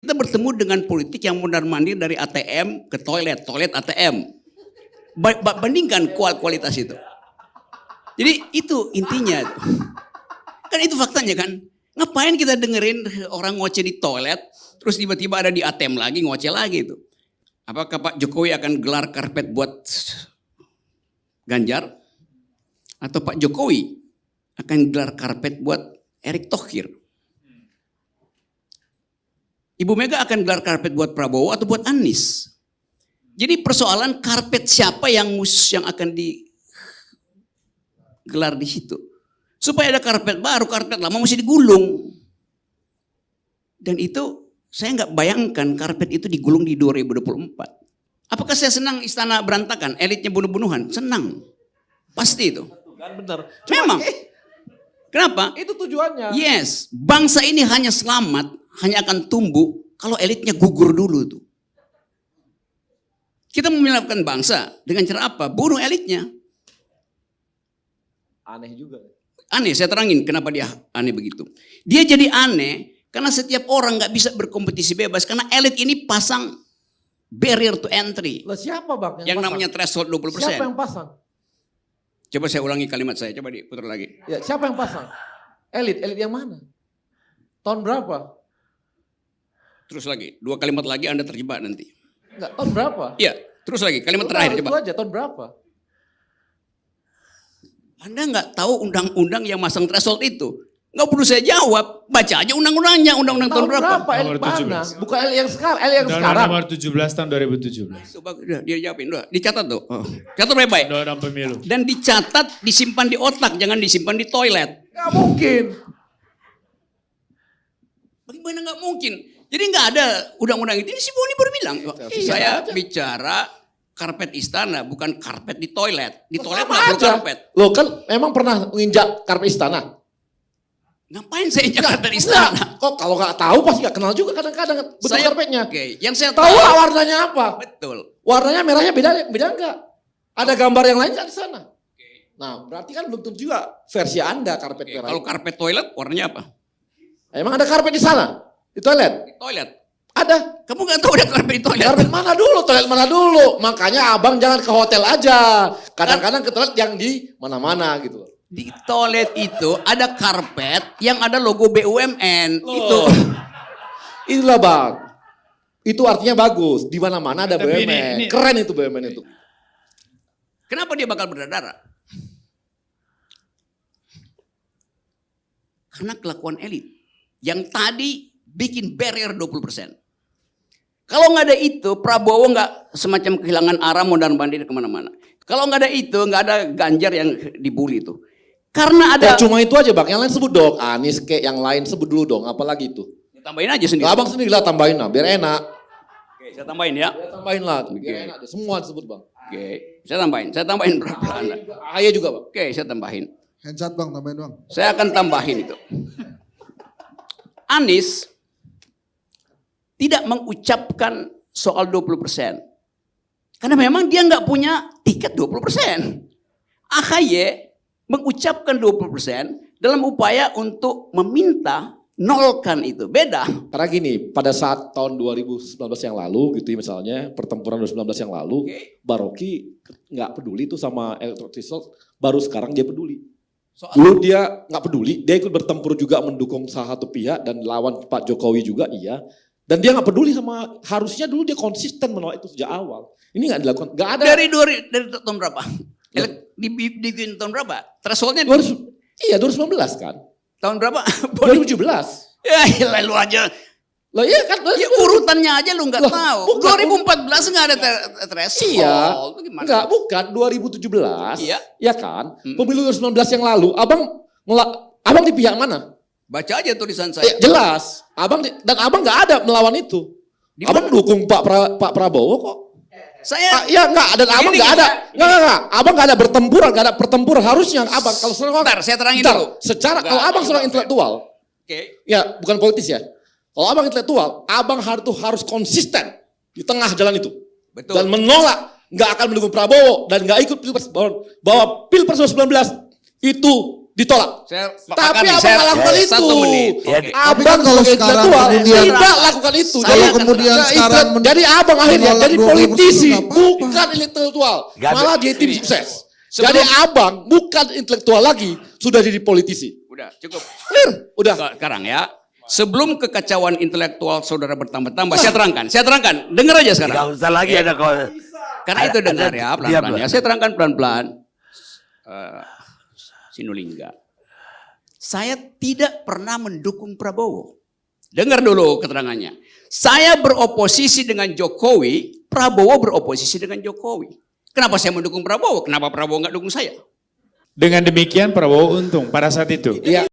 Kita bertemu dengan politik yang mondar-mandir dari ATM ke toilet, toilet ATM. Bandingkan kualitas itu. Jadi itu intinya. Kan itu faktanya kan. Ngapain kita dengerin orang ngoceh di toilet, terus tiba-tiba ada di ATM lagi, ngoceh lagi itu. Apakah Pak Jokowi akan gelar karpet buat Ganjar? Atau Pak Jokowi akan gelar karpet buat Erick Thohir? Ibu Mega akan gelar karpet buat Prabowo atau buat Anies? Jadi persoalan karpet siapa yang akan digelar di situ. Supaya ada karpet baru, karpet lama mesti digulung. Dan itu saya nggak bayangkan karpet itu digulung di 2024. Apakah saya senang istana berantakan, elitnya bunuh-bunuhan? Senang. Pasti itu. Kan benar. Memang. Kenapa? Itu tujuannya. Yes, bangsa ini hanya selamat, hanya akan tumbuh kalau elitnya gugur dulu tuh. Kita menyelamatkan bangsa dengan cara apa? Bunuh elitnya. Aneh juga. Aneh, saya terangin kenapa dia aneh begitu. Dia jadi aneh karena setiap orang nggak bisa berkompetisi bebas karena elit ini pasang barrier to entry. Lah siapa Bang Yang pasang? namanya threshold 20%. Siapa yang pasang? Coba saya ulangi kalimat saya, coba diputar lagi. Ya, siapa yang pasang? Elit yang mana? Tahun berapa? Terus lagi, 2 kalimat lagi Anda terjebak nanti. Enggak, tahun berapa? Iya, terus lagi kalimat terakhir Itu coba. aja, tahun berapa? Anda nggak tahu undang-undang yang masang threshold itu. Nggak perlu saya jawab, baca aja undang-undangnya, undang-undang tahun berapa. Elit Nomor mana? 17. Bukan elit yang sekarang, elit yang Undang-Undang sekarang. nomor 17 tahun 2017. Coba dia jawabin, udah dicatat tuh. Catat baik-baik. Undang-Undang pemilu. Dan dicatat, disimpan di otak, jangan disimpan di toilet. Nggak mungkin. Bagaimana nggak mungkin? Jadi nggak ada undang-undang itu. Ini si Boni baru bilang. Saya bicara karpet istana, bukan karpet di toilet. Di toilet nggak perlu karpet. Loh kan memang pernah menginjak karpet istana. Ngapain saya injak karpet istana? Kok kalau nggak tahu pasti nggak kenal juga kadang-kadang bentuk karpetnya. Oke, yang saya Tahu lah warnanya apa? Betul. Warnanya merahnya beda enggak? Ada gambar yang lain nggak di sana? Nah berarti kan belum tentu juga versi Anda karpet Oke, merah. kalau karpet toilet warnanya apa? Emang ada karpet di sana? Di toilet? Di toilet. Ada. Kamu nggak tahu ada karpet di toilet? Karpet mana dulu? Toilet mana dulu? Makanya abang jangan ke hotel aja. Kadang-kadang ke toilet yang di mana-mana gitu. Di toilet itu ada karpet yang ada logo BUMN. Itu. Itulah bang. Itu artinya bagus. Di mana-mana ada Tapi BUMN. ini- Keren itu BUMN itu. Kenapa dia bakal berdarah? Karena kelakuan elit. Yang tadi bikin barrier 20%. Kalau nggak ada itu, Prabowo nggak semacam kehilangan arah mondar-mandir kemana-mana. Kalau nggak ada itu, nggak ada Ganjar yang dibully itu. Karena ada. Cuma itu aja bang. Yang lain sebut dong. Anies kayak yang lain sebut dulu dong. Apalagi itu. Tambahin aja sendiri. Abang sendiri lah tambahin lah. Biar enak. Oke, saya tambahin ya. Ya, tambahin lah. Biar enak. Semua disebut bang. Oke, saya tambahin berapa Anda. Ayo juga bang. Oke, saya tambahin. Handshot bang, tambahin bang. Saya akan tambahin itu. Anies tidak mengucapkan soal 20%. Karena memang dia nggak punya tiket 20%. AHY mengucapkan 20% dalam upaya untuk meminta nolkan itu. Beda. Karena gini, pada saat tahun 2019 yang lalu gitu ya misalnya, pertempuran 2019 yang lalu, Baroki nggak peduli tuh sama electoral threshold, baru sekarang dia peduli. Dulu dia nggak peduli, dia ikut bertempur juga mendukung salah satu pihak dan lawan Pak Jokowi juga iya. Dan dia nggak peduli sama, harusnya dulu dia konsisten menolak itu sejak awal. Ini nggak dilakukan, nggak ada. Dari tahun berapa? Ya. Di tahun berapa? Thresholdnya 2019 kan? tahun berapa? 2017. Ya iyalah lu aja. Loh iya kan? Ya urutannya aja lu nggak Loh, tahu. bukan. 2014 nggak ada threshold. Iya, Itu gimana? enggak, bukan 2017. Iya. Ya kan? Pemilu 2019 yang lalu, abang di pihak mana? Baca aja tulisan Ya, saya. jelas. Dan abang nggak ada melawan itu. Di Abang dukung Pak Prabowo kok. Saya Ya enggak, dan abang Gini, nggak ada. Enggak. Abang nggak ada bertempuran, nggak ada pertempuran. Harusnya abang kalau Bentar, saya terangin Bentar, dulu. secara Enggak, kalau abang seorang oke. intelektual, Oke. ya bukan politis ya. Kalau abang intelektual, abang harus konsisten di tengah jalan itu. Betul. Dan menolak, nggak akan mendukung Prabowo dan nggak ikut Pilpres bahwa Pilpres 2019 itu ditolak. Tapi abang nggak lakukan itu. 1 menit. Abang kalau sebagai sekarang intelektual kemudian- tidak lakukan itu. Kalau kemudian sekarang Jadi abang akhirnya menolak jadi 20% politisi, nggak apa-apa. bukan intelektual. Malah dia tim sukses. Jadi abang bukan intelektual lagi, sudah jadi politisi. Udah, cukup. Clear? Udah. Sekarang ya. Sebelum kekacauan intelektual saudara bertambah-tambah, saya terangkan. Dengar aja sekarang. Gak usah lagi ada Karena itu dengar ya, pelan-pelan diam, ya. Saya terangkan pelan-pelan. Sinulingga. Saya tidak pernah mendukung Prabowo. Dengar dulu keterangannya. Saya beroposisi dengan Jokowi, Prabowo beroposisi dengan Jokowi. Kenapa saya mendukung Prabowo? Kenapa Prabowo nggak dukung saya? Dengan demikian Prabowo untung pada saat itu. Iya.